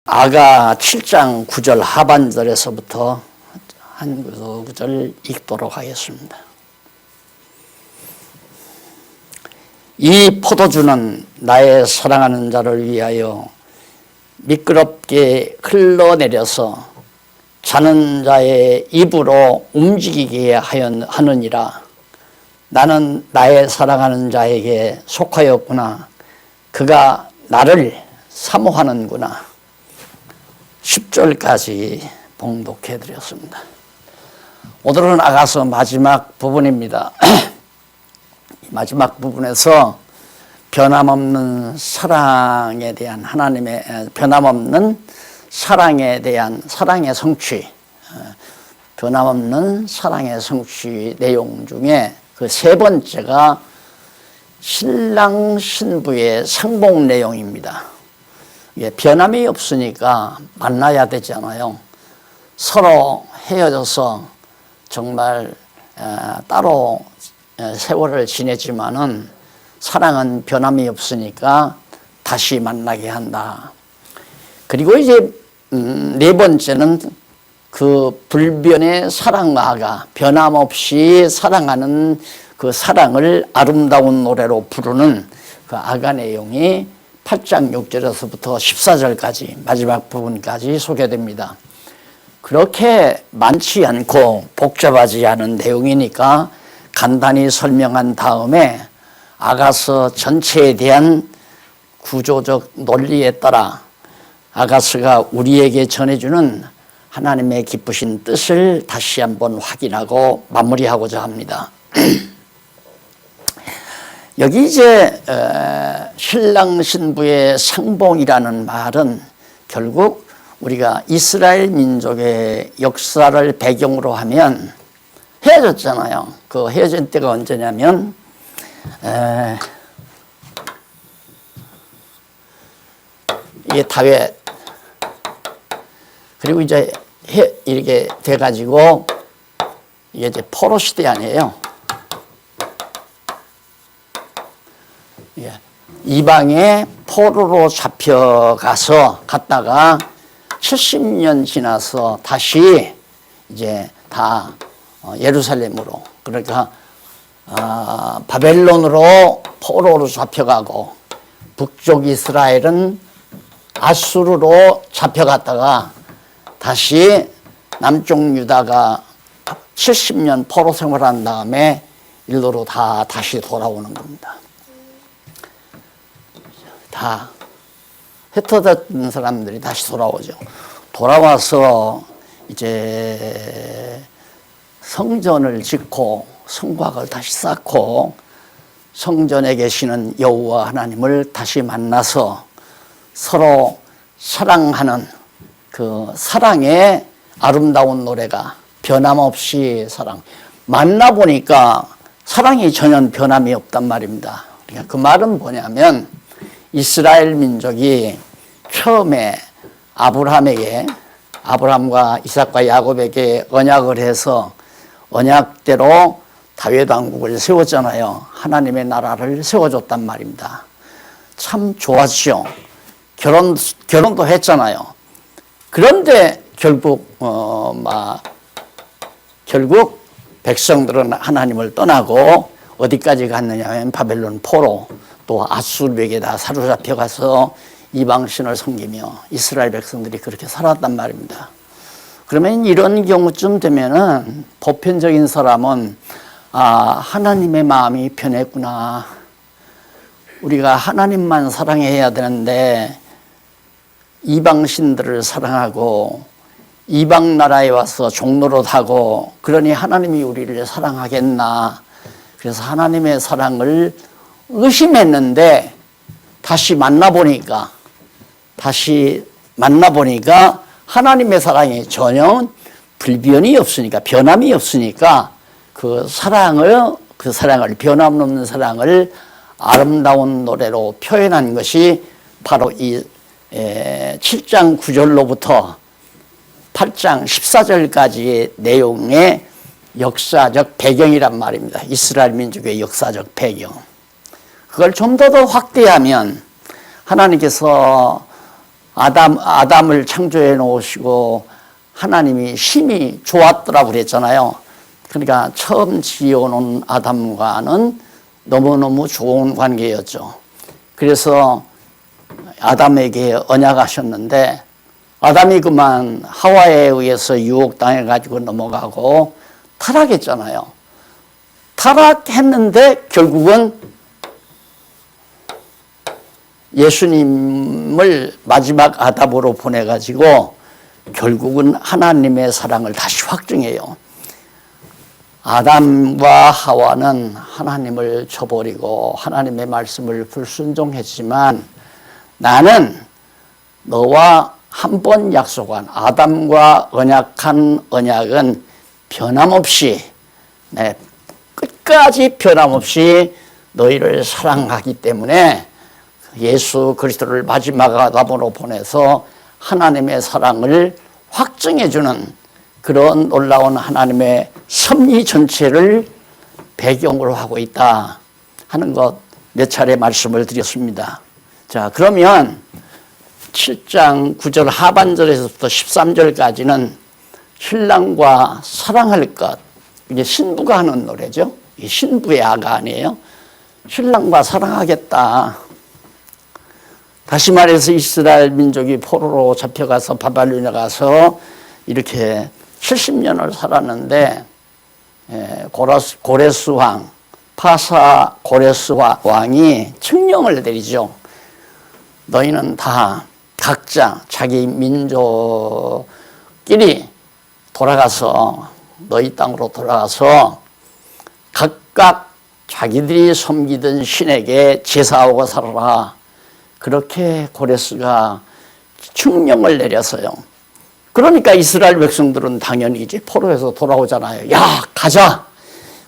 아가 7장 9절 하반절에서부터 한 구절 읽도록 하겠습니다. 이 포도주는 나의 사랑하는 자를 위하여 미끄럽게 흘러내려서 자는 자의 입으로 움직이게 하느니라. 나는 나의 사랑하는 자에게 속하였구나. 그가 나를 사모하는구나. 10절까지 봉독해 드렸습니다. 오늘은 아가서 마지막 부분입니다. 마지막 부분에서 변함없는 사랑에 대한 하나님의 변함없는 사랑에 대한 사랑의 성취, 변함없는 사랑의 성취 내용 중에 그 세 번째가 신랑 신부의 상봉 내용입니다. 변함이 없으니까 만나야 되잖아요. 서로 헤어져서 정말 따로 세월을 지내지만은 사랑은 변함이 없으니까 다시 만나게 한다. 그리고 이제 네 번째는 그 불변의 사랑아가 변함없이 사랑하는 그 사랑을 아름다운 노래로 부르는 그 아가 내용이 8장 6절에서부터 14절까지 마지막 부분까지 소개됩니다. 그렇게 많지 않고 복잡하지 않은 내용이니까 간단히 설명한 다음에 아가서 전체에 대한 구조적 논리에 따라 아가서가 우리에게 전해주는 하나님의 기쁘신 뜻을 다시 한번 확인하고 마무리하고자 합니다. 여기 이제 신랑 신부의 상봉이라는 말은 결국 우리가 이스라엘 민족의 역사를 배경으로 하면 헤어졌잖아요. 그 헤어진 때가 언제냐면 이게 다윗 그리고 이제 이렇게 돼가지고 이게 이제 포로 시대 아니에요. 이방의 포로로 잡혀가서 갔다가 70년 지나서 다시 이제 다 예루살렘으로 그러니까 바벨론으로 포로로 잡혀가고 북쪽 이스라엘은 아수르로 잡혀갔다가 다시 남쪽 유다가 70년 포로 생활한 다음에 일로로 다시 돌아오는 겁니다. 다 흩어졌던 사람들이 다시 돌아오죠. 돌아와서 이제 성전을 짓고 성곽을 다시 쌓고 성전에 계시는 여호와 하나님을 다시 만나서 서로 사랑하는 그 사랑의 아름다운 노래가 변함없이 사랑. 만나보니까 사랑이 전혀 변함이 없단 말입니다. 그러니까 그 말은 뭐냐면 이스라엘 민족이 처음에 아브라함과 이삭과 야곱에게 언약을 해서 언약대로 다윗 왕국을 세웠잖아요. 하나님의 나라를 세워줬단 말입니다. 참 좋았죠. 결혼도 했잖아요. 그런데 결국 백성들은 하나님을 떠나고 어디까지 갔느냐 하면 바벨론 포로 또 아수르에게 다 사로잡혀가서 이방신을 섬기며 이스라엘 백성들이 그렇게 살았단 말입니다. 그러면 이런 경우쯤 되면은 보편적인 사람은 하나님의 마음이 변했구나. 우리가 하나님만 사랑해야 되는데 이방신들을 사랑하고 이방 나라에 와서 종노릇하고 그러니 하나님이 우리를 사랑하겠나. 그래서 하나님의 사랑을 의심했는데 다시 만나보니까 하나님의 사랑이 전혀 불변이 없으니까 변함이 없으니까 그 사랑을 변함없는 사랑을 아름다운 노래로 표현한 것이 바로 이 7장 9절로부터 8장 14절까지의 내용의 역사적 배경이란 말입니다. 이스라엘 민족의 역사적 배경. 그걸 좀 더 확대하면 하나님께서 아담을 창조해 놓으시고 하나님이 심히 좋았더라고 그랬잖아요. 그러니까 처음 지어놓은 아담과는 너무너무 좋은 관계였죠. 그래서 아담에게 언약하셨는데 아담이 그만 하와에 의해서 유혹당해 가지고 넘어가고 타락했잖아요. 타락했는데 결국은 예수님을 마지막 아담으로 보내가지고 결국은 하나님의 사랑을 다시 확증해요. 아담과 하와는 하나님을 저버리고 하나님의 말씀을 불순종했지만 나는 너와 한 번 약속한 아담과 언약한 언약은 변함없이 끝까지 변함없이 너희를 사랑하기 때문에 예수 그리스도를 마지막 아담으로 보내서 하나님의 사랑을 확증해주는 그런 놀라운 하나님의 섭리 전체를 배경으로 하고 있다 하는 것 몇 차례 말씀을 드렸습니다. 자, 그러면 7장 9절 하반절에서부터 13절까지는 신랑과 사랑할 것, 이게 신부가 하는 노래죠. 이 신부의 아가 아니에요. 신랑과 사랑하겠다. 다시 말해서 이스라엘 민족이 포로로 잡혀가서 바벨론에 가서 이렇게 70년을 살았는데 고레스 왕, 파사 고레스 왕이 칙령을 내리죠. 너희는 다 각자 자기 민족끼리 돌아가서 너희 땅으로 돌아가서 각각 자기들이 섬기던 신에게 제사하고 살아라. 그렇게 고레스가 칙령을 내렸어요. 그러니까 이스라엘 백성들은 당연히 이제 포로에서 돌아오잖아요. 야, 가자.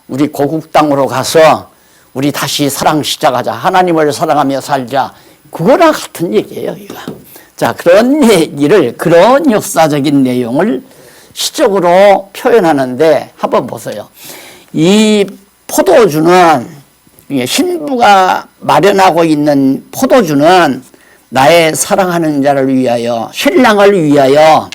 우리 고국 땅으로 가서 우리 다시 사랑 시작하자. 하나님을 사랑하며 살자. 그거랑 같은 얘기예요, 이거. 자, 그런 얘기를, 그런 역사적인 내용을 시적으로 표현하는데 한번 보세요. 이 포도주는, 신부가 마련하고 있는 포도주는 나의 사랑하는 자를 위하여, 신랑을 위하여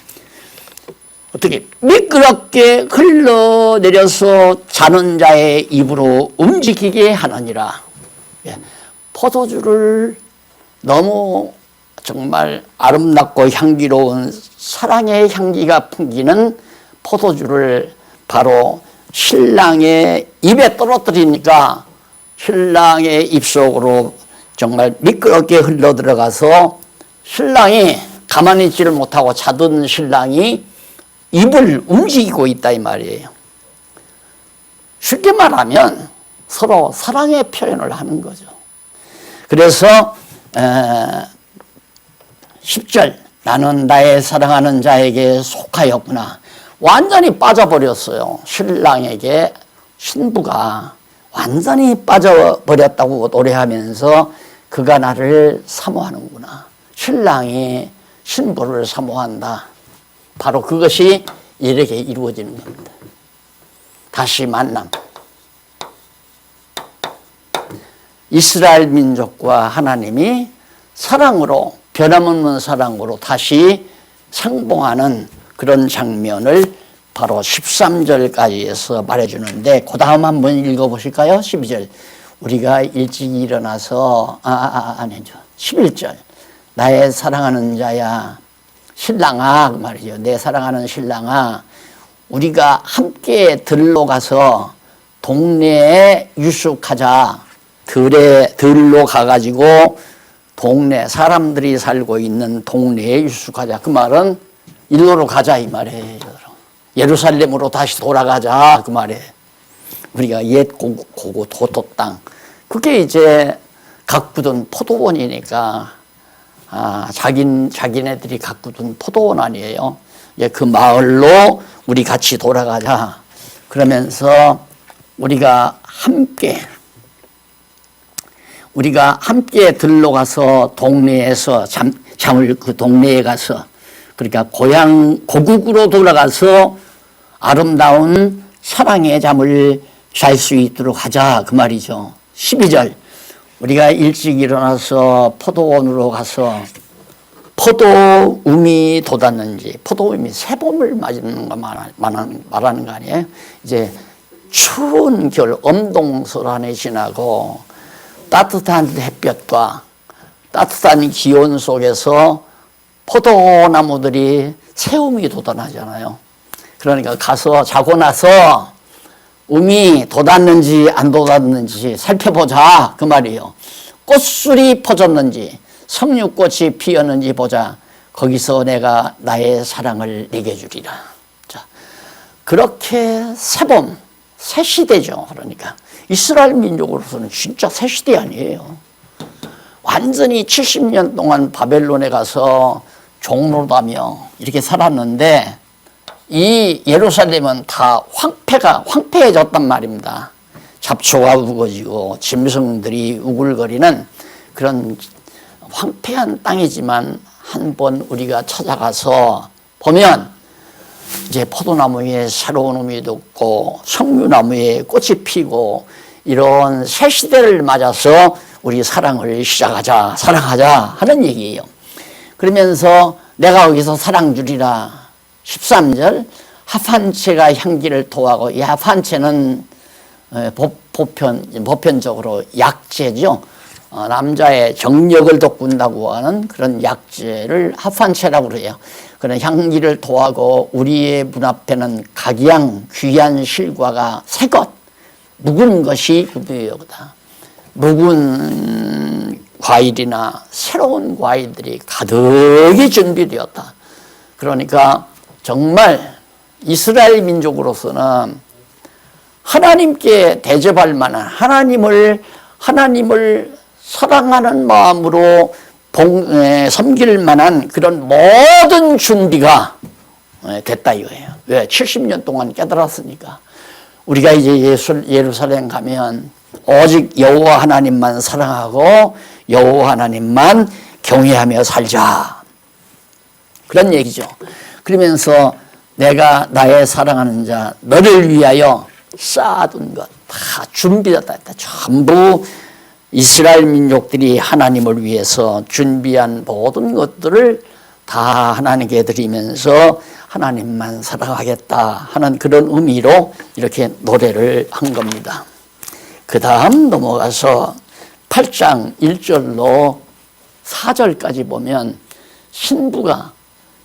어떻게 미끄럽게 흘러내려서 자는 자의 입으로 움직이게 하느니라. 포도주를 너무 정말 아름답고 향기로운 사랑의 향기가 풍기는 포도주를 바로 신랑의 입에 떨어뜨리니까 신랑의 입속으로 정말 미끄럽게 흘러 들어가서 신랑이 가만히 있지를 못하고 자던 신랑이 입을 움직이고 있다 이 말이에요. 쉽게 말하면 서로 사랑의 표현을 하는 거죠. 그래서 10절 나는 나의 사랑하는 자에게 속하였구나. 완전히 빠져버렸어요. 신랑에게 신부가 완전히 빠져버렸다고 노래하면서 그가 나를 사모하는구나. 신랑이 신부를 사모한다. 바로 그것이 이렇게 이루어지는 겁니다. 다시 만남. 이스라엘 민족과 하나님이 사랑으로, 변함없는 사랑으로 다시 상봉하는 그런 장면을 바로 13절까지에서 말해주는데 그 다음 한번 읽어보실까요? 12절. 우리가 일찍 일어나서 아니죠. 11절. 나의 사랑하는 자야 신랑아 그 말이죠. 내 사랑하는 신랑아 우리가 함께 들로 가서 동네에 유숙하자. 들로 가가지고 동네 사람들이 살고 있는 동네에 유숙하자. 그 말은 일로로 가자 이 말이에요. 예루살렘으로 다시 돌아가자 그 말이에요. 우리가 옛 고고 도토 땅 그게 이제 가꾸던 포도원이니까 자기네들이 가꾸던 포도원 아니에요. 그 마을로 우리 같이 돌아가자. 그러면서 우리가 함께 들러가서 동네에서 잠을 그 동네에 가서 그러니까 고국으로 돌아가서 아름다운 사랑의 잠을 잘 수 있도록 하자 그 말이죠. 12절 우리가 일찍 일어나서 포도원으로 가서 포도움이 돋았는지, 포도움이 새봄을 맞는 거 말하는 거 아니에요? 이제 추운 겨울 엄동설한해 지나고 따뜻한 햇볕과 따뜻한 기온 속에서 포도나무들이 새움이 돋아나잖아요. 그러니까 가서 자고 나서 음이 돋았는지 안 돋았는지 살펴보자 그 말이에요. 꽃술이 퍼졌는지 석류꽃이 피었는지 보자. 거기서 내가 나의 사랑을 내게 주리라. 자, 그렇게 새봄, 새 시대죠. 그러니까 이스라엘 민족으로서는 진짜 새 시대 아니에요. 완전히 70년 동안 바벨론에 가서 종로다며 이렇게 살았는데 이 예루살렘은 다 황폐해졌단 말입니다. 잡초가 우거지고 짐승들이 우글거리는 그런 황폐한 땅이지만 한번 우리가 찾아가서 보면 이제 포도나무에 새로운 음이 돋고 석류나무에 꽃이 피고 이런 새 시대를 맞아서 우리 사랑을 시작하자, 사랑하자 하는 얘기예요. 그러면서 내가 거기서 사랑 주리라. 13절 합한채가 향기를 토하고, 이 합한채는 보편적으로 약재죠. 남자의 정력을 돋군다고 하는 그런 약재를 합한채라고 그래요. 그런 향기를 토하고 우리의 문 앞에는 각양 귀한 실과가 새것, 묵은 것이 구비되었다. 묵은 과일이나 새로운 과일들이 가득히 준비되었다. 그러니까 정말 이스라엘 민족으로서는 하나님께 대접할 만한 하나님을 사랑하는 마음으로 섬길 만한 그런 모든 준비가 됐다 이거예요. 왜? 70년 동안 깨달았으니까. 우리가 이제 예루살렘 가면 오직 여호와 하나님만 사랑하고 여호와 하나님만 경외하며 살자. 그런 얘기죠. 그러면서 내가 나의 사랑하는 자 너를 위하여 쌓아둔 것 다 준비됐다. 전부 이스라엘 민족들이 하나님을 위해서 준비한 모든 것들을 다 하나님께 드리면서 하나님만 사랑하겠다 하는 그런 의미로 이렇게 노래를 한 겁니다. 그 다음 넘어가서 8장 1절로 4절까지 보면 신부가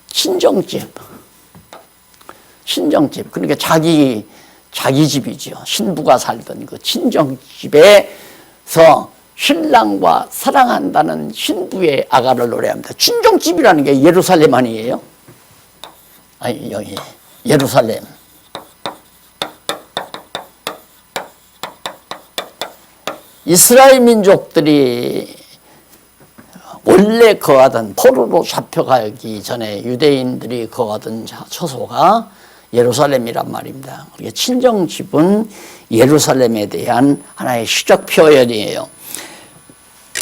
친정집, 그러니까 자기 집이죠. 신부가 살던 그 친정집에서 신랑과 사랑한다는 신부의 아가를 노래합니다. 친정집이라는 게 예루살렘 아니에요? 아니, 여기 예루살렘. 이스라엘 민족들이 원래 거하던, 포로로 잡혀가기 전에 유대인들이 거하던 처소가 예루살렘이란 말입니다. 친정집은 예루살렘에 대한 하나의 시적 표현이에요.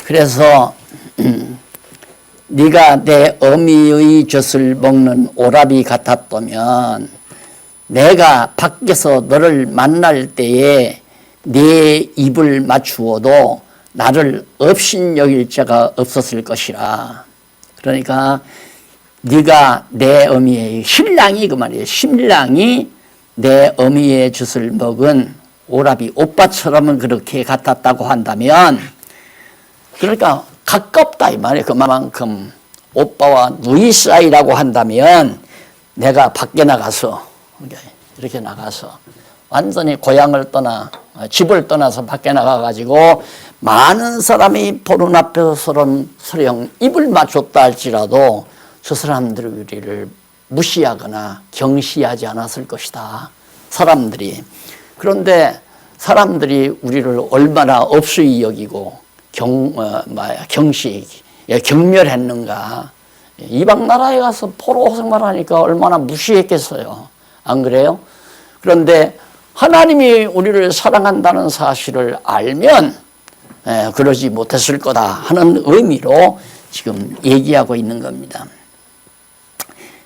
그래서 네가 내 어미의 젖을 먹는 오라비 같았다면 내가 밖에서 너를 만날 때에 네 입을 맞추어도 나를 업신여길 자가 없었을 것이라. 그러니까 네가 내 어미의 신랑이 그 말이에요. 신랑이 내 어미의 젖을 먹은 오라비 오빠처럼은 그렇게 같았다고 한다면, 그러니까 가깝다 이 말이에요. 그만큼 오빠와 누이 사이라고 한다면 내가 밖에 나가서 이렇게 나가서 완전히 고향을 떠나 집을 떠나서 밖에 나가가지고 많은 사람이 보는 앞에서 서령 입을 맞췄다 할지라도 저 사람들이 우리를 무시하거나 경시하지 않았을 것이다. 사람들이. 그런데 사람들이 우리를 얼마나 업수히 여기고 경멸했는가. 이방 나라에 가서 포로 생활하니까 얼마나 무시했겠어요. 안 그래요? 그런데 하나님이 우리를 사랑한다는 사실을 알면 그러지 못했을 거다 하는 의미로 지금 얘기하고 있는 겁니다.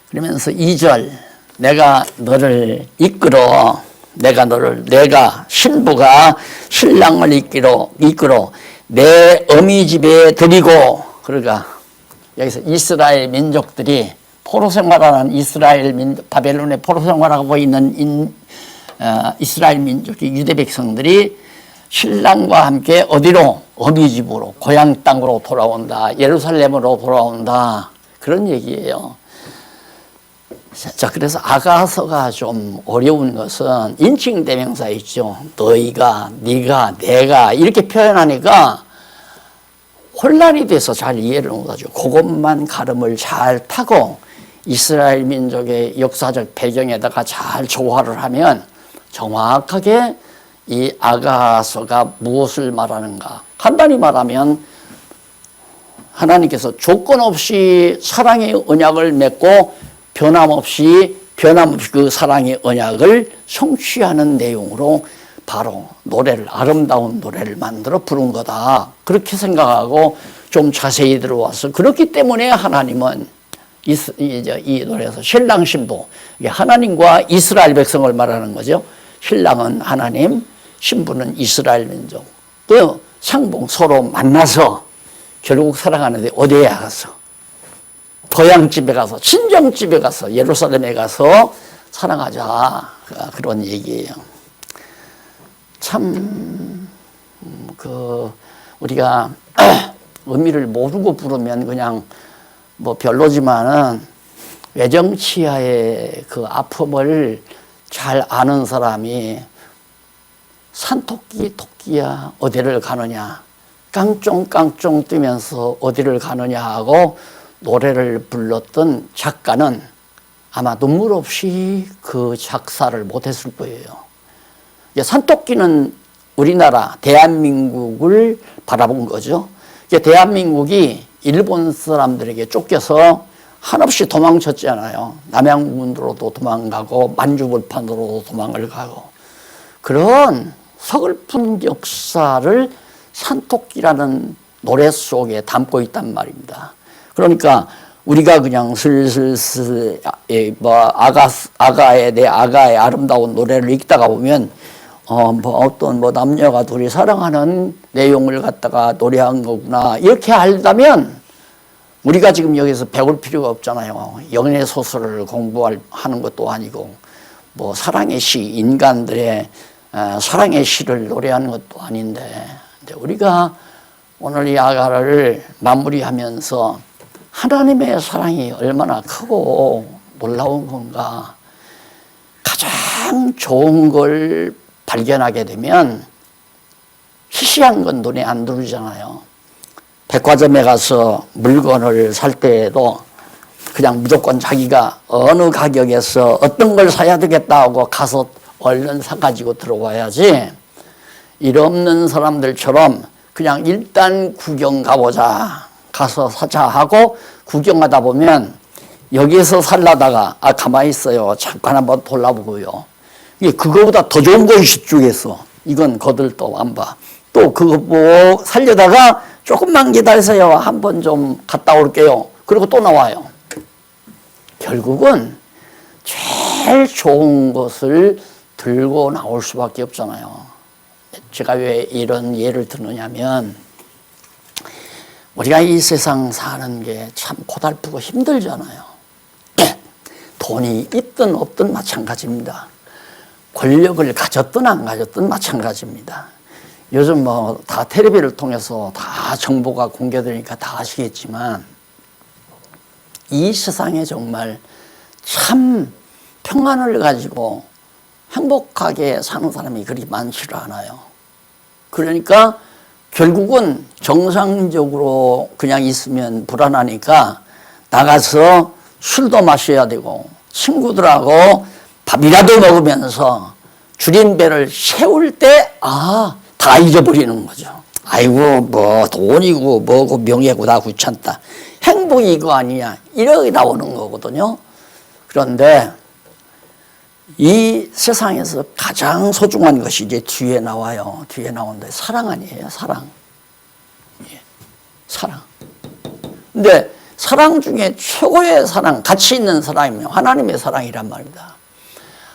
그러면서 2절 내가 너를 이끌어 내가 신부가 신랑을 이끌어 내 어미 집에 드리고, 그러니까 여기서 이스라엘 민족들이 포로 생활하는 바벨론의 포로 생활하고 있는 이스라엘 민족이 유대 백성들이 신랑과 함께 어디로? 어미 집으로, 고향 땅으로 돌아온다. 예루살렘으로 돌아온다. 그런 얘기예요. 자, 그래서 아가서가 좀 어려운 것은 인칭 대명사 있죠. 너희가, 네가, 내가 이렇게 표현하니까 혼란이 돼서 잘 이해를 못하죠. 그것만 가름을 잘 타고 이스라엘 민족의 역사적 배경에다가 잘 조화를 하면 정확하게 이 아가서가 무엇을 말하는가. 간단히 말하면 하나님께서 조건 없이 사랑의 언약을 맺고 변함없이 그 사랑의 언약을 성취하는 내용으로 바로 노래를, 아름다운 노래를 만들어 부른 거다. 그렇게 생각하고 좀 자세히 들어와서 그렇기 때문에 하나님은 이 노래에서 신랑 신부, 하나님과 이스라엘 백성을 말하는 거죠. 신랑은 하나님, 신부는 이스라엘 민족. 또 상봉 서로 만나서 결국 사랑하는데 어디에 가서? 고향집에 가서, 친정집에 가서, 예루살렘에 가서 사랑하자. 그런 얘기예요. 참, 우리가 의미를 모르고 부르면 그냥 뭐 별로지만은 외정치하의 그 아픔을 잘 아는 사람이 산토끼 토끼야 어디를 가느냐, 깡쫑깡쫑 뛰면서 어디를 가느냐 하고 노래를 불렀던 작가는 아마 눈물 없이 그 작사를 못했을 거예요. 산토끼는 우리나라 대한민국을 바라본 거죠. 대한민국이 일본 사람들에게 쫓겨서 한없이 도망쳤잖아요. 남양군으로도 도망가고 만주벌판으로도 도망을 가고. 그런 서글픈 역사를 산토끼라는 노래 속에 담고 있단 말입니다. 그러니까 우리가 그냥 슬슬슬 내 아가의 아름다운 노래를 읽다가 보면 어떤 남녀가 둘이 사랑하는 내용을 갖다가 노래한 거구나 이렇게 알다면 우리가 지금 여기서 배울 필요가 없잖아요. 연애 소설을 공부하는 것도 아니고 뭐 사랑의 시, 인간들의 사랑의 시를 노래하는 것도 아닌데, 근데 우리가 오늘 이 아가를 마무리하면서 하나님의 사랑이 얼마나 크고 놀라운 건가, 가장 좋은 걸 발견하게 되면 시시한 건 눈에 안 들어오잖아요. 백화점에 가서 물건을 살 때에도 그냥 무조건 자기가 어느 가격에서 어떤 걸 사야 되겠다 하고 가서 얼른 사가지고 들어와야지, 일 없는 사람들처럼 그냥 일단 구경 가보자, 가서 사자 하고 구경하다 보면 여기에서 살라다가 가만히 있어요, 잠깐 한번 돌아보고요, 이게 그거보다 더 좋은 거 있을 쪽에서 이건 거들떠 안 봐. 또 그거 뭐 살려다가 조금만 기다리세요, 한번 좀 갔다 올게요, 그리고 또 나와요. 결국은 제일 좋은 것을 들고 나올 수밖에 없잖아요. 제가 왜 이런 예를 드느냐면 우리가 이 세상 사는 게 참 고달프고 힘들잖아요. 돈이 있든 없든 마찬가지입니다. 권력을 가졌든 안 가졌든 마찬가지입니다. 요즘 뭐 다 텔레비를 통해서 다 정보가 공개되니까 다 아시겠지만 이 세상에 정말 참 평안을 가지고 행복하게 사는 사람이 그리 많지를 않아요. 그러니까 결국은 정상적으로 그냥 있으면 불안하니까 나가서 술도 마셔야 되고 친구들하고 밥이라도 먹으면서 줄인 배를 세울 때 다 잊어버리는 거죠. 아이고 뭐 돈이고 뭐고 명예고 다 귀찮다, 행복이 이거 아니냐, 이렇게 나오는 거거든요. 그런데 이 세상에서 가장 소중한 것이 이제 뒤에 나와요. 뒤에 나오는데 사랑 아니에요, 사랑. 사랑. 근데 사랑 중에 최고의 사랑, 가치 있는 사랑이면 하나님의 사랑이란 말입니다.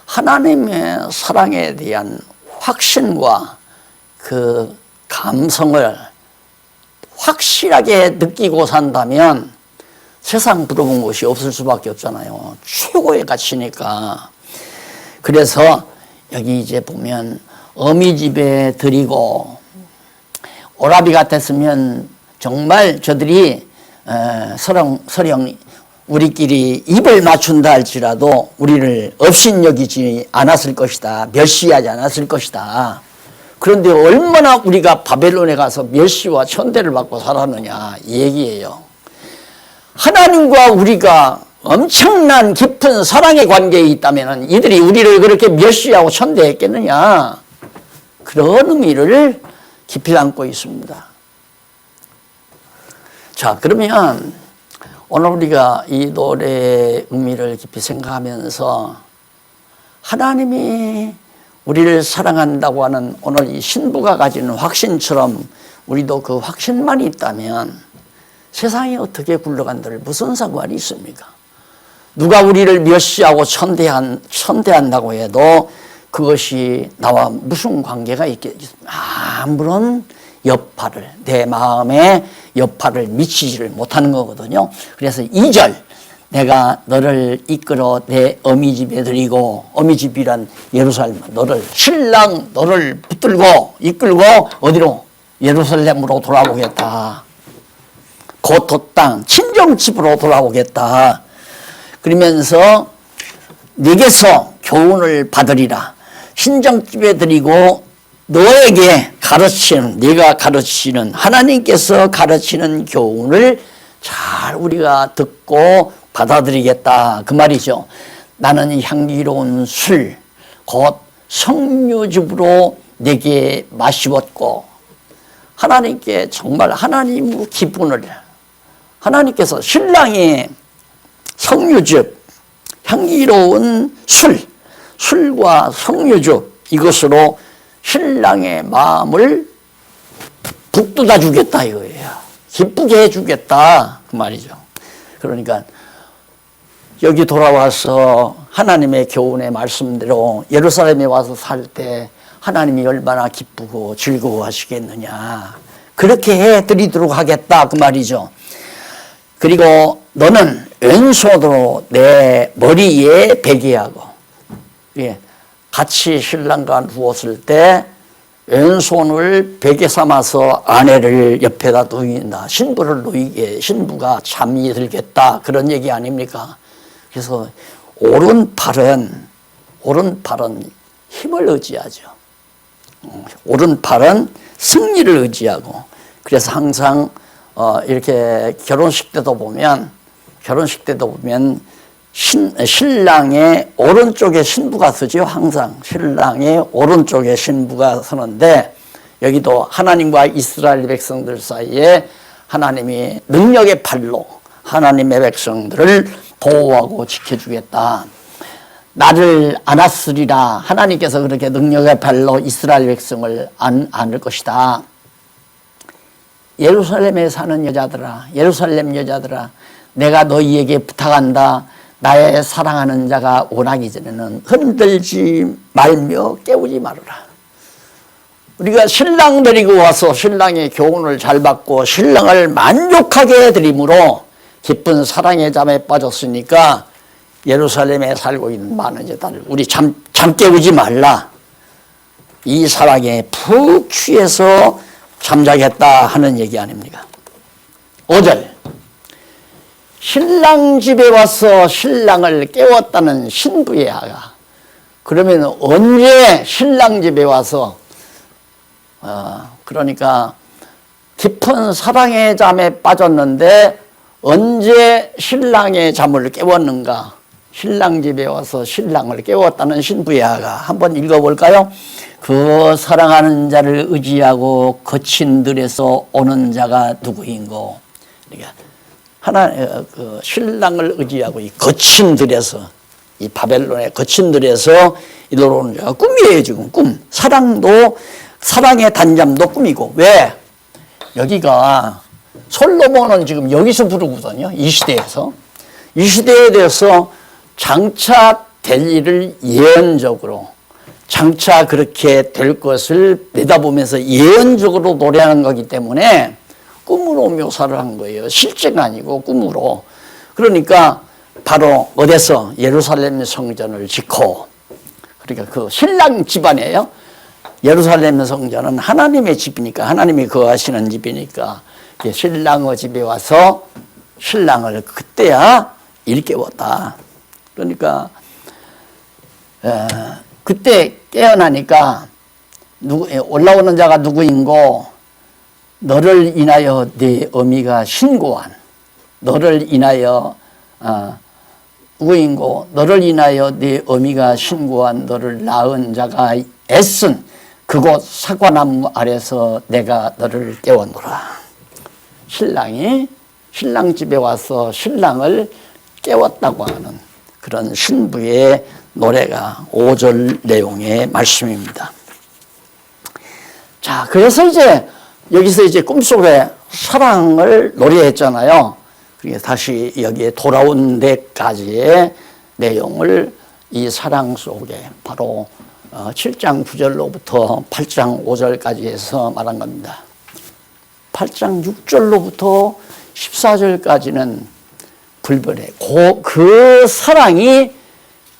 하나님의 사랑에 대한 확신과 그 감성을 확실하게 느끼고 산다면 세상 부러운 것이 없을 수밖에 없잖아요. 최고의 가치니까. 그래서 여기 이제 보면 어미집에 드리고, 오라비 같았으면 정말 저들이 서령 우리끼리 입을 맞춘다 할지라도 우리를 업신여기지 않았을 것이다. 멸시하지 않았을 것이다. 그런데 얼마나 우리가 바벨론에 가서 멸시와 천대를 받고 살았느냐 이 얘기예요. 하나님과 우리가 엄청난 깊은 사랑의 관계에 있다면 이들이 우리를 그렇게 멸시하고 천대했겠느냐, 그런 의미를 깊이 담고 있습니다. 자, 그러면 오늘 우리가 이 노래의 의미를 깊이 생각하면서 하나님이 우리를 사랑한다고 하는 오늘 이 신부가 가진 확신처럼 우리도 그 확신만 있다면 세상이 어떻게 굴러간들 무슨 상관이 있습니까? 누가 우리를 멸시하고 천대한다고 해도 그것이 나와 무슨 관계가 있겠습니까? 아무런 여파를, 내 마음에 여파를 미치지를 못하는 거거든요. 그래서 2절, 내가 너를 이끌어 내 어미집에 드리고, 어미집이란 예루살렘, 신랑 너를 붙들고 이끌고 어디로? 예루살렘으로 돌아오겠다. 곧 땅 친정집으로 돌아오겠다. 그러면서 네게서 교훈을 받으리라. 친정집에 드리고 너에게 가르치는, 네가 가르치는, 하나님께서 가르치는 교훈을 잘 우리가 듣고 받아들이겠다 그 말이죠. 나는 향기로운 술 곧 성료즙으로 내게 마시웠고, 하나님께 정말 하나님 기분을, 하나님께서 신랑의 성료즙, 향기로운 술과 성료즙, 이것으로 신랑의 마음을 북돋아 주겠다 이거예요. 기쁘게 해주겠다 그 말이죠. 그러니까 여기 돌아와서 하나님의 교훈의 말씀대로 예루살렘에 와서 살 때 하나님이 얼마나 기쁘고 즐거워하시겠느냐, 그렇게 해드리도록 하겠다 그 말이죠. 그리고 너는 왼손으로 내 머리에 베게 하고, 예, 같이 신랑과 누웠을 때 왼손을 베개 삼아서 아내를 옆에다 누인다. 신부를 누이게, 신부가 잠이 들겠다 그런 얘기 아닙니까? 그래서 오른팔은 힘을 의지하죠. 오른팔은 승리를 의지하고, 그래서 항상 이렇게 결혼식 때도 보면 신랑의 오른쪽에 신부가 서죠. 항상 신랑의 오른쪽에 신부가 서는데, 여기도 하나님과 이스라엘 백성들 사이에 하나님이 능력의 팔로 하나님의 백성들을 보호하고 지켜주겠다. 나를 안았으리라. 하나님께서 그렇게 능력의 팔로 이스라엘 백성을 안을 것이다. 예루살렘에 사는 여자들아, 예루살렘 여자들아, 내가 너희에게 부탁한다. 나의 사랑하는 자가 원하기 전에는 흔들지 말며 깨우지 말아라. 우리가 신랑 데리고 와서 신랑의 교훈을 잘 받고 신랑을 만족하게 해드림으로 깊은 사랑의 잠에 빠졌으니까 예루살렘에 살고 있는 많은 여자들, 우리 잠 깨우지 말라. 이 사랑에 푹 취해서 잠자겠다 하는 얘기 아닙니까? 5절, 신랑 집에 와서 신랑을 깨웠다는 신부의 아가. 그러면 언제 신랑 집에 와서 그러니까 깊은 사랑의 잠에 빠졌는데 언제 신랑의 잠을 깨웠는가? 신랑 집에 와서 신랑을 깨웠다는 신부의 아가. 한번 읽어볼까요? 그 사랑하는 자를 의지하고 거친 들에서 오는 자가 누구인고? 그러니까 그 신랑을 의지하고 이 거친 들에서, 이 바벨론의 거친 들에서 이들어오는 자가 꿈이에요. 지금 꿈. 사랑의 단잠도 꿈이고. 왜? 여기가 솔로몬은 지금 여기서 부르거든요. 이 시대에서. 이 시대에 대해서 장차 될 일을 예언적으로, 장차 그렇게 될 것을 내다보면서 예언적으로 노래하는 거기 때문에 꿈으로 묘사를 한 거예요. 실제가 아니고 꿈으로. 그러니까 바로 어디서 예루살렘 성전을 짓고, 그러니까 그 신랑 집안이에요. 예루살렘 성전은 하나님의 집이니까, 하나님이 거하시는 집이니까 신랑의 집에 와서 신랑을 그때야 일깨웠다. 그러니까 그때 깨어나니까 올라오는 자가 누구인고, 너를 인하여 네 어미가 신고한, 너를 인하여 누구인고 너를 인하여 네 어미가 신고한 너를 낳은 자가 애쓴 그곳 사과나무 아래서 내가 너를 깨웠노라. 신랑이 신랑 집에 와서 신랑을 깨웠다고 하는 그런 신부의 노래가 5절 내용의 말씀입니다. 자, 그래서 이제 여기서 이제 꿈속에 사랑을 노래했잖아요. 그게 다시 여기에 돌아온 데까지의 내용을 이 사랑 속에 바로 7장 9절로부터 8장 5절까지 해서 말한 겁니다. 8장 6절로부터 14절까지는 불변해. 그 사랑이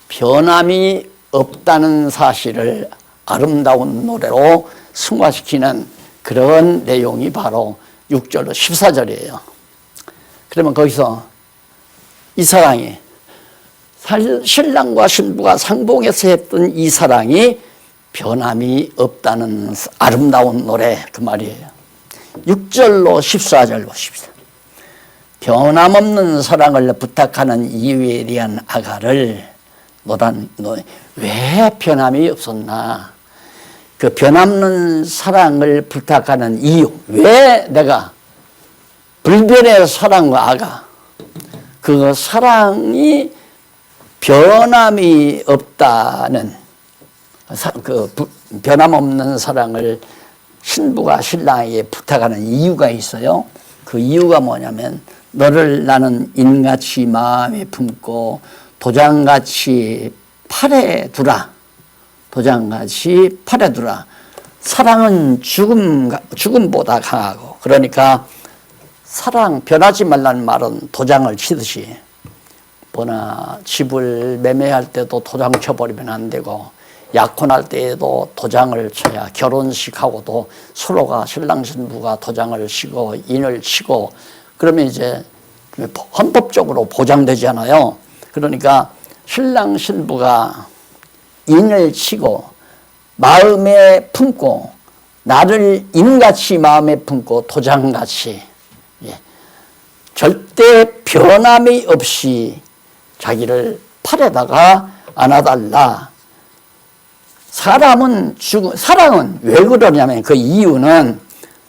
변함이 없다는 사실을 아름다운 노래로 승화시키는 그런 내용이 바로 6절로 14절이에요. 그러면 거기서 이 사랑이 신랑과 신부가 상봉해서 했던 이 사랑이 변함이 없다는 아름다운 노래, 그 말이에요. 6절로 14절 보십시다. 변함없는 사랑을 부탁하는 이유에 대한 아가를 왜 변함이 없었나? 그 변함없는 사랑을 부탁하는 이유, 왜 내가 불변의 사랑과 아가, 그 사랑이 변함이 없다는 그 변함없는 사랑을 신부가 신랑에게 부탁하는 이유가 있어요. 그 이유가 뭐냐면, 너를 나는 인같이 마음에 품고 도장같이 팔에 두라. 도장같이 팔에 두라. 사랑은 죽음보다 강하고, 그러니까 사랑, 변하지 말라는 말은 도장을 치듯이, 뭐나 집을 매매할 때도 도장 쳐버리면 안 되고, 약혼할 때에도 도장을 쳐야, 결혼식하고도 서로가 신랑 신부가 도장을 치고 인을 치고, 그러면 이제 헌법적으로 보장되잖아요. 그러니까 신랑 신부가 인을 치고 마음에 품고, 나를 인같이 마음에 품고 도장같이, 절대 변함이 없이 자기를 팔에다가 안아달라. 사랑은 왜 그러냐면, 그 이유는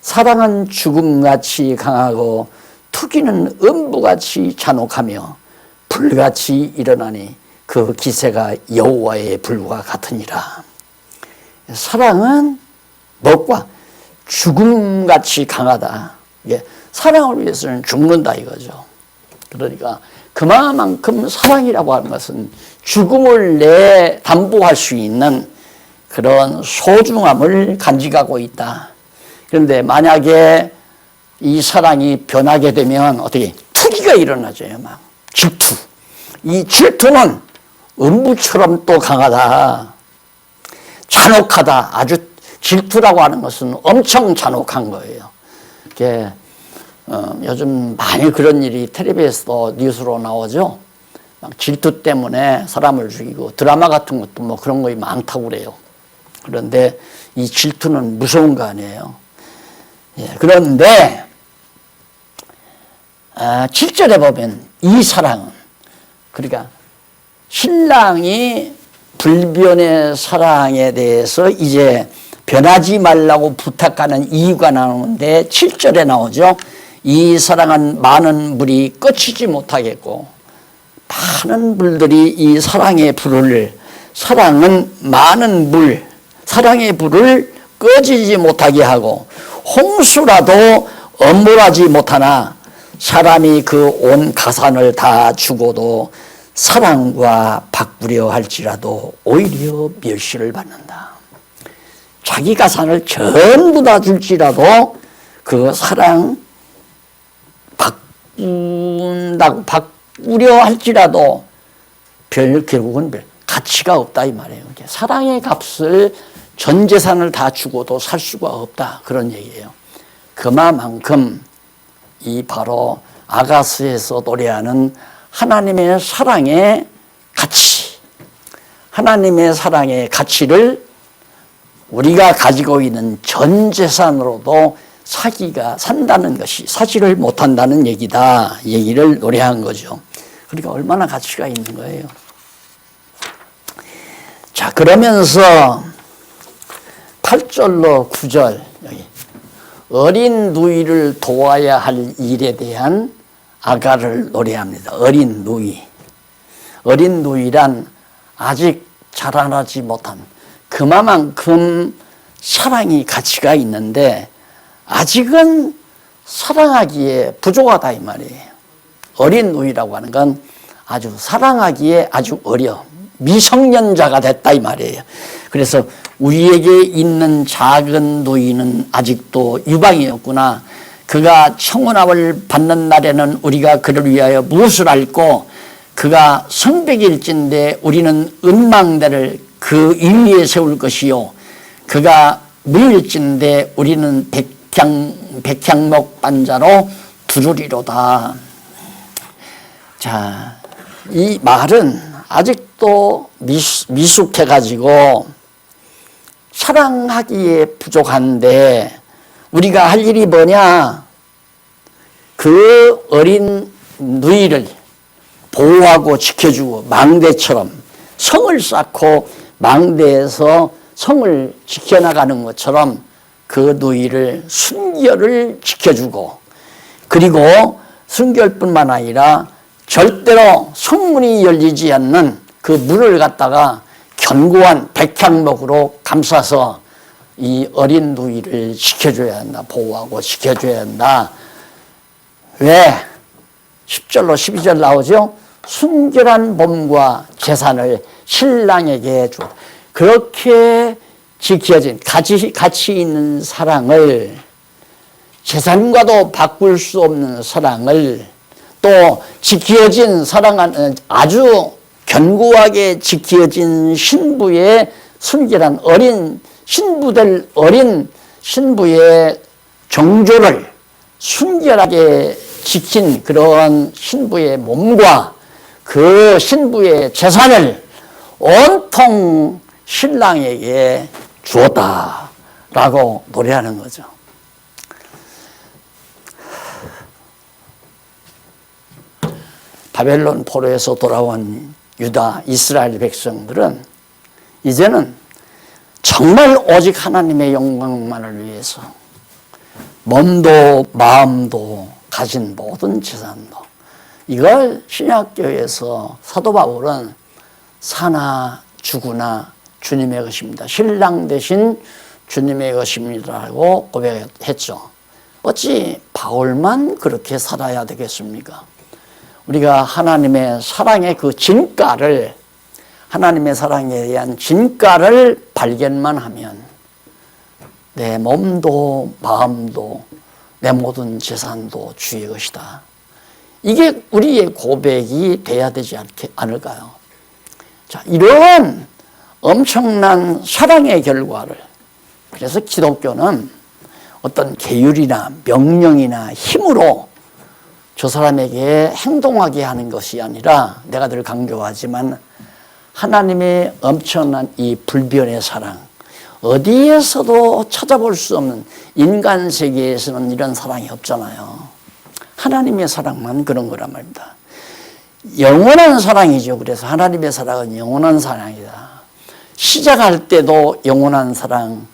사랑은 죽음같이 강하고 투기는 음부같이 잔혹하며 불같이 일어나니 그 기세가 여호와의 불과 같으니라. 사랑은 무엇과 죽음같이 강하다. 사랑을 위해서는 죽는다 이거죠. 그러니까 그만큼 사랑이라고 하는 것은 죽음을 담보할 수 있는 그런 소중함을 간직하고 있다. 그런데 만약에 이 사랑이 변하게 되면 어떻게 투기가 일어나죠. 막 질투. 이 질투는 음부처럼 또 강하다. 잔혹하다. 아주 질투라고 하는 것은 엄청 잔혹한 거예요. 이게 요즘 많이 그런 일이 텔레비에서도 뉴스로 나오죠. 막 질투 때문에 사람을 죽이고, 드라마 같은 것도 뭐 그런 거이 많다고 그래요. 그런데 이 질투는 무서운 거 아니에요. 그런데 7절에 보면 이 사랑은, 그러니까 신랑이 불변의 사랑에 대해서 이제 변하지 말라고 부탁하는 이유가 나오는데 7절에 나오죠. 이 사랑은 많은 물이 꺼지지 못하겠고, 많은 물들이 이 사랑의 불을, 사랑은 많은 물, 사랑의 불을 꺼지지 못하게 하고, 홍수라도 엄물하지 못하나 사람이 그 온 가산을 다 주고도 사랑과 바꾸려 할지라도 오히려 멸시를 받는다. 자기 가산을 전부 다 줄지라도 그 사랑 우려할지라도 결국은 가치가 없다 이 말이에요. 사랑의 값을 전 재산을 다 주고도 살 수가 없다 그런 얘기예요. 그만큼 이 바로 아가스에서 노래하는 하나님의 사랑의 가치, 하나님의 사랑의 가치를 우리가 가지고 있는 전 재산으로도 산다는 것이 사지를 못한다는 얘기를 노래한 거죠. 그러니까 얼마나 가치가 있는 거예요. 자, 그러면서 8절로 9절 여기 어린 누이를 도와야 할 일에 대한 아가를 노래합니다. 어린 누이. 어린 누이란 아직 자라나지 못한 그만큼 사랑이 가치가 있는데 아직은 사랑하기에 부족하다 이 말이에요. 어린 누이라고 하는 건 아주 사랑하기에 아주 어려 미성년자가 됐다 이 말이에요. 그래서 우리에게 있는 작은 누이는 아직도 유방이었구나. 그가 청혼함을 받는 날에는 우리가 그를 위하여 무엇을 앓고 그가 성백일진데 우리는 은망대를 그 위에 세울 것이요 그가 무일진데 우리는 백향목 반자로 두르리로다. 자, 이 말은 아직도 미숙해가지고 사랑하기에 부족한데 우리가 할 일이 뭐냐? 그 어린 누이를 보호하고 지켜주고 망대처럼 성을 쌓고 망대에서 성을 지켜나가는 것처럼 그 누이를 순결을 지켜주고 그리고 순결뿐만 아니라 절대로 성문이 열리지 않는 그 문을 갖다가 견고한 백향목으로 감싸서 이 어린 누이를 지켜줘야 한다. 보호하고 지켜줘야 한다. 왜? 10절로 12절 나오죠? 순결한 몸과 재산을 신랑에게 줘. 그렇게 지켜진 가치 있는 사랑을 재산과도 바꿀 수 없는 사랑을 또 지켜진 사랑하는 아주 견고하게 지켜진 신부의 순결한 어린 신부될 어린 신부의 정조를 순결하게 지킨 그런 신부의 몸과 그 신부의 재산을 온통 신랑에게 주었다라고 노래하는 거죠. 바벨론 포로에서 돌아온 유다 이스라엘 백성들은 이제는 정말 오직 하나님의 영광만을 위해서 몸도 마음도 가진 모든 재산도 이걸 신약교회에서 사도 바울은 사나 죽으나 주님의 것입니다. 신랑 대신 주님의 것입니다라고 고백했죠. 어찌 바울만 그렇게 살아야 되겠습니까? 우리가 하나님의 사랑의 그 진가를 하나님의 사랑에 대한 진가를 발견만 하면 내 몸도 마음도 내 모든 재산도 주의 것이다. 이게 우리의 고백이 돼야 되지 않을까요? 자, 이런 엄청난 사랑의 결과를 그래서 기독교는 어떤 계율이나 명령이나 힘으로 저 사람에게 행동하게 하는 것이 아니라 내가 늘 강조하지만 하나님의 엄청난 이 불변의 사랑 어디에서도 찾아볼 수 없는 인간 세계에서는 이런 사랑이 없잖아요. 하나님의 사랑만 그런 거란 말입니다. 영원한 사랑이죠. 그래서 하나님의 사랑은 영원한 사랑이다. 시작할 때도 영원한 사랑,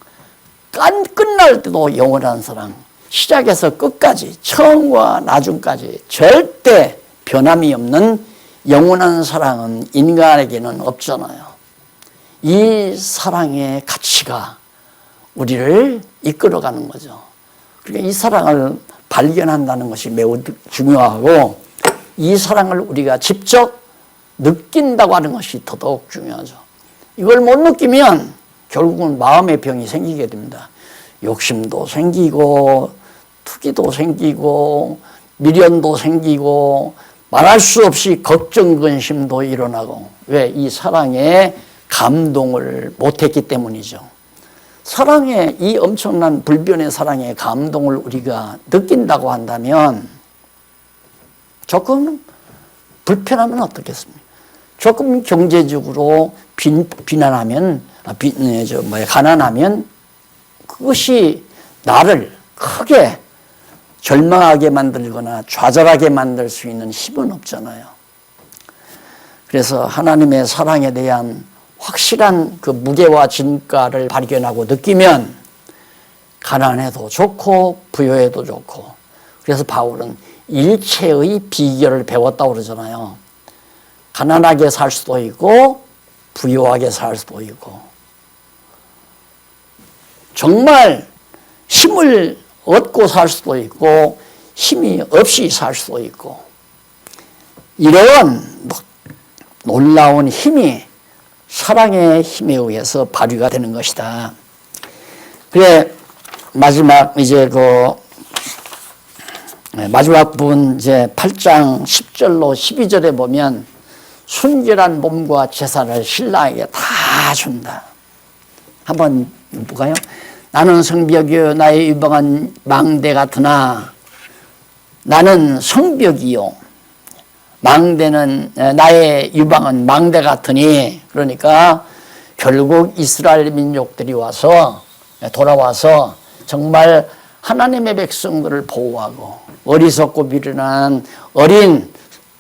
끝날 때도 영원한 사랑, 시작에서 끝까지 처음과 나중까지 절대 변함이 없는 영원한 사랑은 인간에게는 없잖아요. 이 사랑의 가치가 우리를 이끌어가는 거죠. 그러니까 이 사랑을 발견한다는 것이 매우 중요하고 이 사랑을 우리가 직접 느낀다고 하는 것이 더더욱 중요하죠. 이걸 못 느끼면 결국은 마음의 병이 생기게 됩니다. 욕심도 생기고 투기도 생기고 미련도 생기고 말할 수 없이 걱정, 근심도 일어나고, 왜? 이 사랑에 감동을 못했기 때문이죠. 사랑의, 이 엄청난 불변의 사랑의 감동을 우리가 느낀다고 한다면 조금 불편하면 어떻겠습니까? 조금 경제적으로 비난하면, 가난하면 그것이 나를 크게 절망하게 만들거나 좌절하게 만들 수 있는 힘은 없잖아요. 그래서 하나님의 사랑에 대한 확실한 그 무게와 진가를 발견하고 느끼면 가난해도 좋고 부여해도 좋고, 그래서 바울은 일체의 비결을 배웠다고 그러잖아요. 가난하게 살 수도 있고 부유하게 살 수도 있고, 정말 힘을 얻고 살 수도 있고 힘이 없이 살 수도 있고, 이런 놀라운 힘이 사랑의 힘에 의해서 발휘가 되는 것이다. 그래, 마지막 마지막 부분 이제 8장 10절로 12절에 보면 순결한 몸과 제사를 신랑에게 다 준다. 한번 볼까요? 나는 성벽이요 나의 유방은 망대 같으나, 나는 성벽이요 망대는, 나의 유방은 망대 같으니, 그러니까 결국 이스라엘 민족들이 돌아와서 정말 하나님의 백성들을 보호하고 어리석고 미련한 어린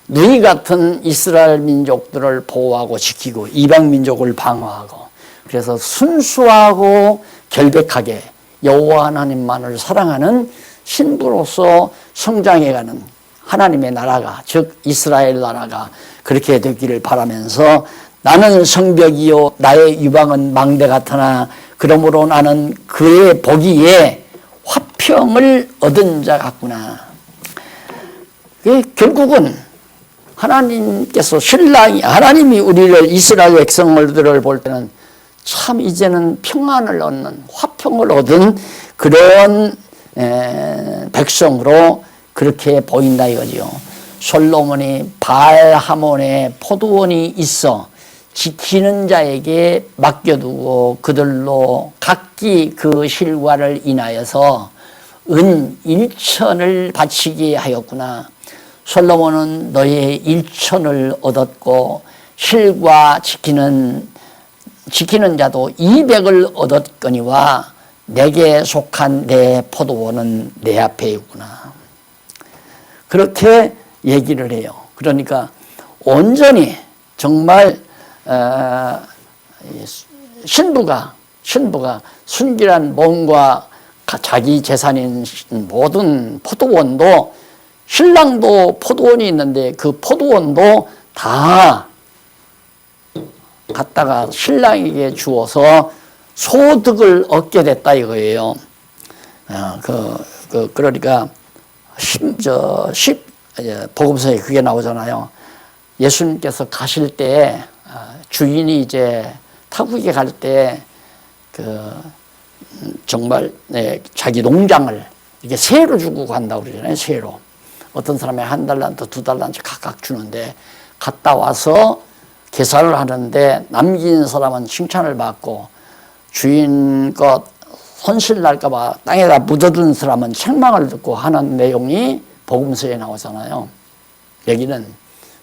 누이 같은 이스라엘 민족들을 보호하고 지키고 이방 민족을 방어하고, 그래서 순수하고 결백하게 여호와 하나님만을 사랑하는 신부로서 성장해가는 하나님의 나라가, 즉 이스라엘 나라가 그렇게 되기를 바라면서, 나는 성벽이요 나의 유방은 망대 같으나 그러므로 나는 그의 보기에 화평을 얻은 자 같구나. 결국은 하나님께서 하나님이 우리를 이스라엘 백성들을 볼 때는 참 이제는 평안을 얻는, 화평을 얻은 그런 백성으로 그렇게 보인다 이거지요. 솔로몬이 바알하몬에 포도원이 있어 지키는 자에게 맡겨두고 그들로 각기 그 실과를 인하여서 은 1천을 바치게 하였구나. 솔로몬은 너의 1천을 얻었고 실과 지키는 자도 200을 얻었거니와 내게 속한 내 포도원은 내 앞에 있구나. 그렇게 얘기를 해요. 그러니까 온전히 정말 신부가 순결한 몸과 자기 재산인 모든 포도원도, 신랑도 포도원이 있는데 그 포도원도 다 갖다가 신랑에게 주어서 소득을 얻게 됐다 이거예요. 그러니까 복음서에 그게 나오잖아요. 예수님께서 가실 때 주인이 이제 타국에 갈 때 정말 자기 농장을 이렇게 세로 주고 간다고 그러잖아요. 세로. 어떤 사람이 1달란트, 2달란트 각각 주는데, 갔다 와서 계산을 하는데 남긴 사람은 칭찬을 받고 주인 것 손실 날까 봐 땅에다 묻어둔 사람은 책망을 듣고 하는 내용이 복음서에 나오잖아요. 여기는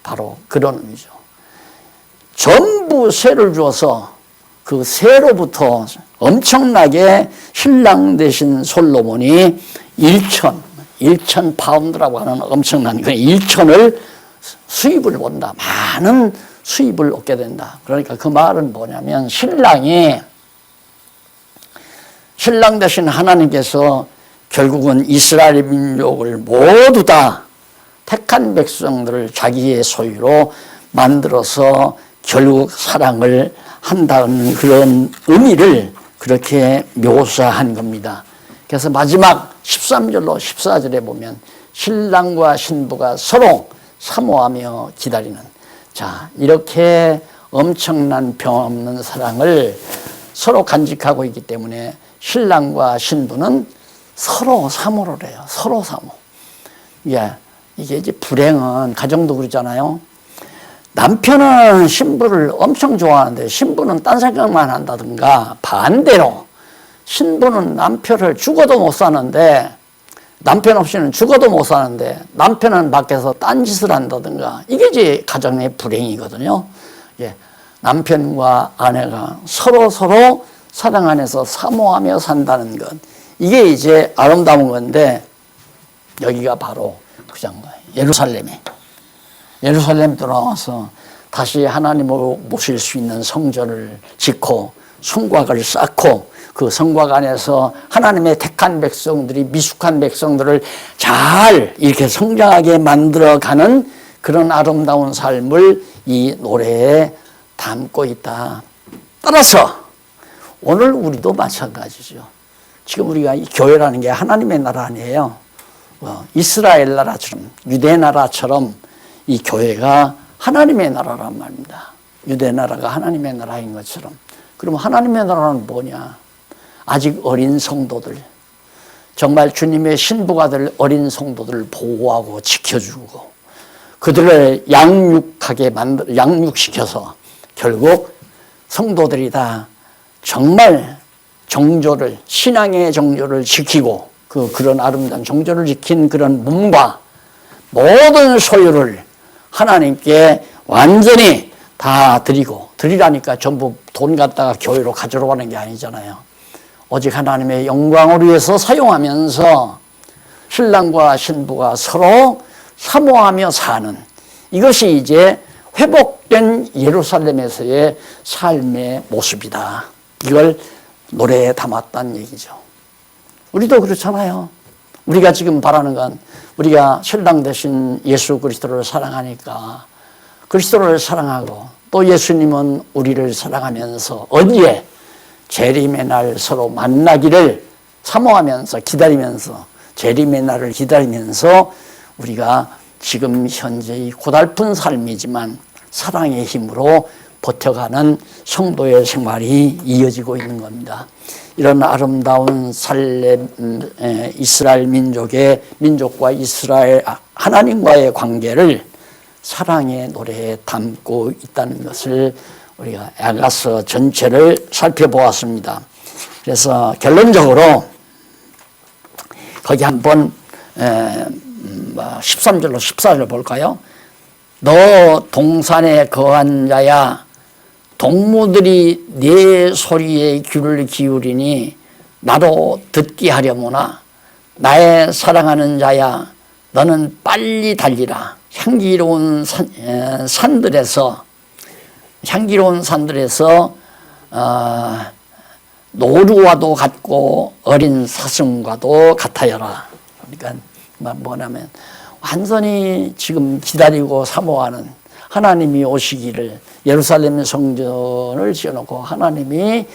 바로 그런 의미죠. 전부 세를 주어서 그 세로부터 엄청나게 신랑 되신 솔로몬이 1천 파운드라고 하는 엄청난 그 1천을 수입을 본다. 많은 수입을 얻게 된다. 그러니까 그 말은 뭐냐면 신랑 되신 하나님께서 결국은 이스라엘 민족을 모두 다 택한 백성들을 자기의 소유로 만들어서 결국 사랑을 한다는 그런 의미를 그렇게 묘사한 겁니다. 그래서 마지막 13절로 14절에 보면 신랑과 신부가 서로 사모하며 기다리는, 자, 이렇게 엄청난 병없는 사랑을 서로 간직하고 있기 때문에 신랑과 신부는 서로 사모를 해요. 서로 사모. 이게 이제 불행은 가정도 그러잖아요. 남편은 신부를 엄청 좋아하는데 신부는 딴 생각만 한다든가, 반대로 신부는 남편을 죽어도 못 사는데, 남편 없이는 죽어도 못 사는데 남편은 밖에서 딴짓을 한다든가, 이게 이제 가정의 불행이거든요. 예, 남편과 아내가 서로 사랑 안에서 사모하며 산다는 것, 이게 이제 아름다운 건데, 여기가 바로 그 장소예요. 예루살렘 돌아와서 다시 하나님을 모실 수 있는 성전을 짓고 성곽을 쌓고, 그 성곽 안에서 하나님의 택한 백성들이, 미숙한 백성들을 잘 이렇게 성장하게 만들어가는 그런 아름다운 삶을 이 노래에 담고 있다. 따라서 오늘 우리도 마찬가지죠. 지금 우리가 이 교회라는 게 하나님의 나라 아니에요. 이스라엘 나라처럼, 유대 나라처럼 이 교회가 하나님의 나라란 말입니다. 유대 나라가 하나님의 나라인 것처럼. 그럼 하나님의 나라는 뭐냐? 아직 어린 성도들, 정말 주님의 신부가 될 어린 성도들을 보호하고 지켜주고 그들을 양육시켜서 결국 성도들이 다 정말 정조를, 신앙의 정조를 지키고 그런 아름다운 정조를 지킨 그런 몸과 모든 소유를 하나님께 완전히 다 드리라니까 전부 돈 갖다가 교회로 가져러 가는 게 아니잖아요. 오직 하나님의 영광을 위해서 사용하면서 신랑과 신부가 서로 사모하며 사는, 이것이 이제 회복된 예루살렘에서의 삶의 모습이다. 이걸 노래에 담았다는 얘기죠. 우리도 그렇잖아요. 우리가 지금 바라는 건 우리가 신랑 대신 예수 그리스도를 사랑하니까 그리스도를 사랑하고, 또 예수님은 우리를 사랑하면서 어디에 재림의 날 서로 만나기를 사모하면서 기다리면서, 재림의 날을 기다리면서 우리가 지금 현재 이 고달픈 삶이지만 사랑의 힘으로 버텨가는 성도의 생활이 이어지고 있는 겁니다. 이런 아름다운 이스라엘 민족과 이스라엘 하나님과의 관계를 사랑의 노래에 담고 있다는 것을 우리가 아가서 전체를 살펴보았습니다. 그래서 결론적으로 거기 한번 13절로 14절 볼까요? 너 동산에 거한 자야, 동무들이 네 소리에 귀를 기울이니 나도 듣게 하려무나, 나의 사랑하는 자야, 너는 빨리 달리라. 향기로운 산들에서 노루와도 같고 어린 사슴과도 같아여라. 그러니까 뭐냐면 완전히 지금 기다리고 사모하는 하나님이 오시기를, 예루살렘 성전을 지어놓고 하나님이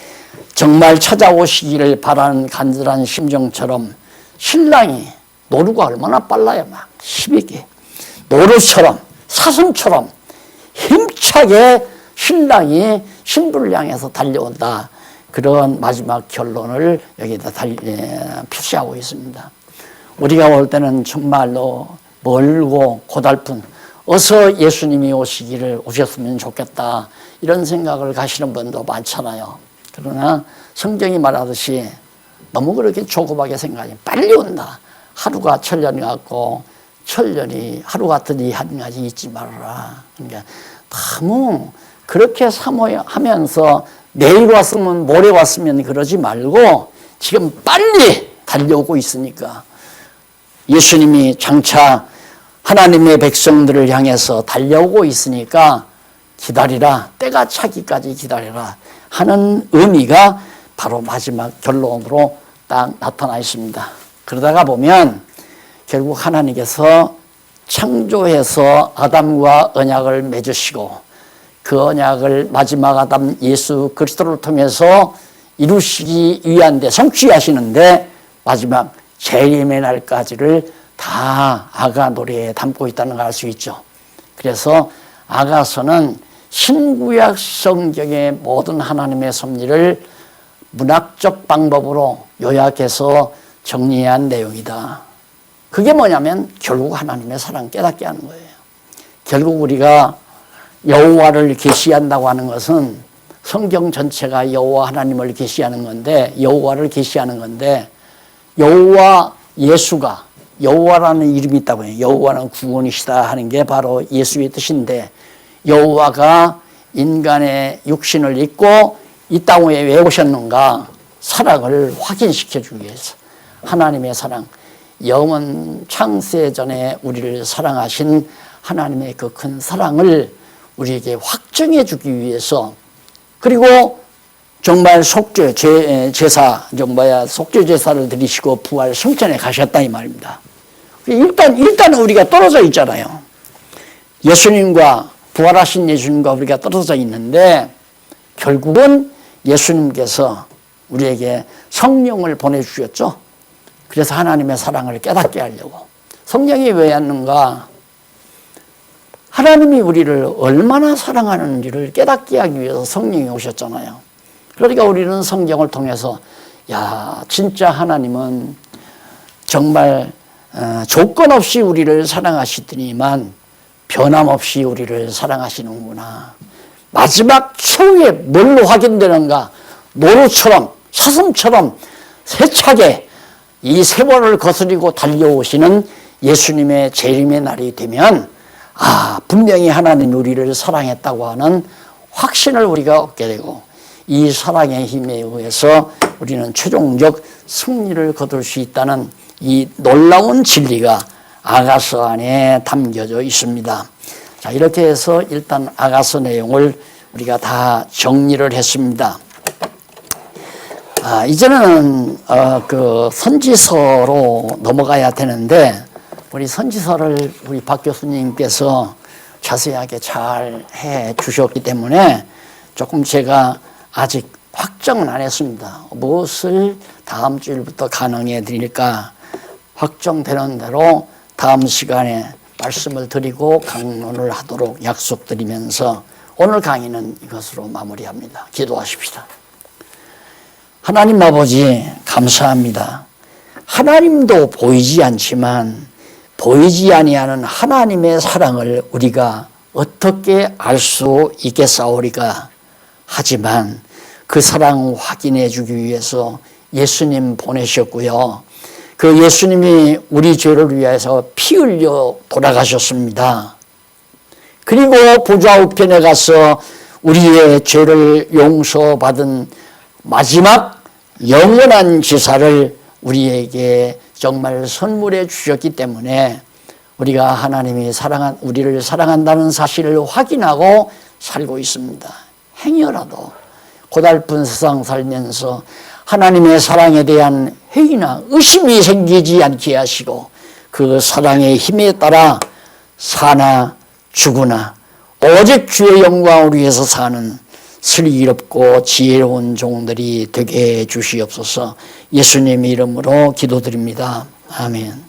정말 찾아오시기를 바라는 간절한 심정처럼, 신랑이, 노루가 얼마나 빨라요. 막 힘있게 노루처럼, 사슴처럼 힘차게 신랑이 신부를 향해서 달려온다. 그런 마지막 결론을 여기다 표시하고 있습니다. 우리가 올 때는 정말로 멀고 고달픈, 어서 예수님이 오셨으면 좋겠다, 이런 생각을 가시는 분도 많잖아요. 그러나 성경이 말하듯이 너무 그렇게 조급하게 생각하지, 빨리 온다. 하루가 천년 같고 천년이 하루 같으니 한 가지 잊지 말아라. 그러니까 너무 그렇게 사모하면서 내일 왔으면 모레 왔으면 그러지 말고 지금 빨리 달려오고 있으니까, 예수님이 장차 하나님의 백성들을 향해서 달려오고 있으니까 기다리라, 때가 차기까지 기다리라 하는 의미가 바로 마지막 결론으로 딱 나타나 있습니다. 그러다가 보면 결국 하나님께서 창조해서 아담과 언약을 맺으시고, 그 언약을 마지막 아담 예수 그리스도를 통해서 이루시기 위한데, 성취하시는데 마지막 재림의 날까지를 다 아가 노래에 담고 있다는 걸 알 수 있죠. 그래서 아가서는 신구약 성경의 모든 하나님의 섭리를 문학적 방법으로 요약해서 정리한 내용이다. 그게 뭐냐면 결국 하나님의 사랑 깨닫게 하는 거예요. 결국 우리가 여호와를 계시한다고 하는 것은 성경 전체가 여호와 하나님을 계시하는 건데, 여호와를 계시하는 건데, 여호와 예수가, 여호와라는 이름이 있다고 해요. 여호와는 구원이시다 하는 게 바로 예수의 뜻인데, 여호와가 인간의 육신을 입고 이 땅에 왜 오셨는가? 사랑을 확인시켜 주기 위해서. 하나님의 사랑, 영원 창세 전에 우리를 사랑하신 하나님의 그 큰 사랑을 우리에게 확정해 주기 위해서, 그리고 정말 속죄 제사, 속죄 제사를 드리시고 부활 성전에 가셨다 이 말입니다. 일단 우리가 떨어져 있잖아요. 예수님과 부활하신 예수님과 우리가 떨어져 있는데, 결국은 예수님께서 우리에게 성령을 보내주셨죠. 그래서 하나님의 사랑을 깨닫게 하려고. 성령이 왜 왔는가? 하나님이 우리를 얼마나 사랑하는지를 깨닫게 하기 위해서 성령이 오셨잖아요. 그러니까 우리는 성경을 통해서, 야, 진짜 하나님은 정말 조건 없이 우리를 사랑하시더니만 변함없이 우리를 사랑하시는구나. 마지막 최후에 뭘로 확인되는가? 노루처럼, 사슴처럼 세차게 이 세월을 거스리고 달려오시는 예수님의 재림의 날이 되면, 분명히 하나님이 우리를 사랑했다고 하는 확신을 우리가 얻게 되고, 이 사랑의 힘에 의해서 우리는 최종적 승리를 거둘 수 있다는 이 놀라운 진리가 아가서 안에 담겨져 있습니다. 자, 이렇게 해서 일단 아가서 내용을 우리가 다 정리를 했습니다. 이제는 그 선지서로 넘어가야 되는데, 우리 선지서를 우리 박 교수님께서 자세하게 잘 해 주셨기 때문에 조금 제가 아직 확정은 안 했습니다. 무엇을 다음 주일부터 가능해 드릴까? 확정되는 대로 다음 시간에 말씀을 드리고 강론을 하도록 약속드리면서 오늘 강의는 이것으로 마무리합니다. 기도하십시다. 하나님 아버지, 감사합니다. 하나님도 보이지 않지만 보이지 아니하는 하나님의 사랑을 우리가 어떻게 알 수 있겠사오리까? 하지만 그 사랑 확인해 주기 위해서 예수님 보내셨고요. 그 예수님이 우리 죄를 위해서 피 흘려 돌아가셨습니다. 그리고 보좌 우편에 가서 우리의 죄를 용서받은 마지막 영원한 제사를 우리에게 정말 선물해 주셨기 때문에 우리가 하나님이 우리를 사랑한다는 사실을 확인하고 살고 있습니다. 행여라도 고달픈 세상 살면서 하나님의 사랑에 대한 회의나 의심이 생기지 않게 하시고, 그 사랑의 힘에 따라 사나 죽으나 오직 주의 영광을 위해서 사는 슬기롭고 지혜로운 종들이 되게 해 주시옵소서. 예수님의 이름으로 기도드립니다. 아멘.